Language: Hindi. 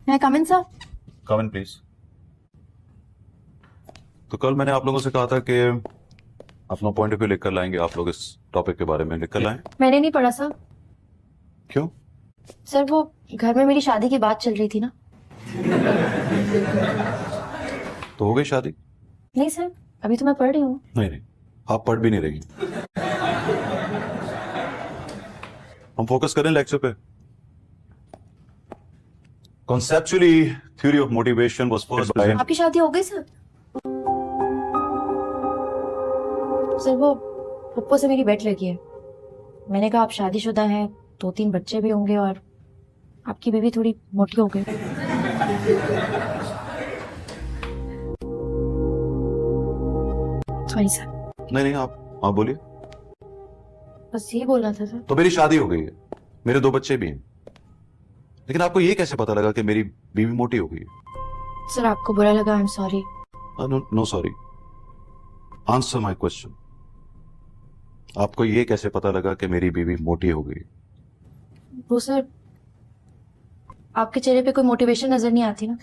May I come in, sir? Come in please. तो कल मैंने आप लोगों से कहा था कि अपना पॉइंट ऑफ व्यू लिख कर लाएंगे, आप लोग इस टॉपिक के बारे में लिख कर लाएं। मैंने नहीं पढ़ा सर। क्यों? सर वो घर में मेरी शादी की बात चल रही थी ना। तो हो गई शादी? नहीं सर, अभी तो मैं पढ़ रही हूँ। नहीं नहीं, आप पढ़ भी नहीं रही। हम फोकस करें लेक्चर पे। Conceptually, theory of motivation was first by आपकी शादी हो गई सर? सर वो पप्पो से मेरी बेट लगी है। मैंने कहा आप शादीशुदा हैं, 2-3 बच्चे भी होंगे और आपकी बीवी थोड़ी मोटी हो गई। Sorry sir. नहीं नहीं, आप बोलिए। बस ये बोलना था सर। तो मेरी शादी हो गई है, मेरे 2 बच्चे भी हैं, लेकिन आपको ये कैसे पता लगा कि मेरी बीवी मोटी हो गई है? सर आपको बुरा लगा, I am sorry. No sorry, answer my question. आपको ये कैसे पता लगा कि मेरी बीवी मोटी हो गई? वो सर आपके चेहरे पे कोई मोटिवेशन नजर नहीं आती ना।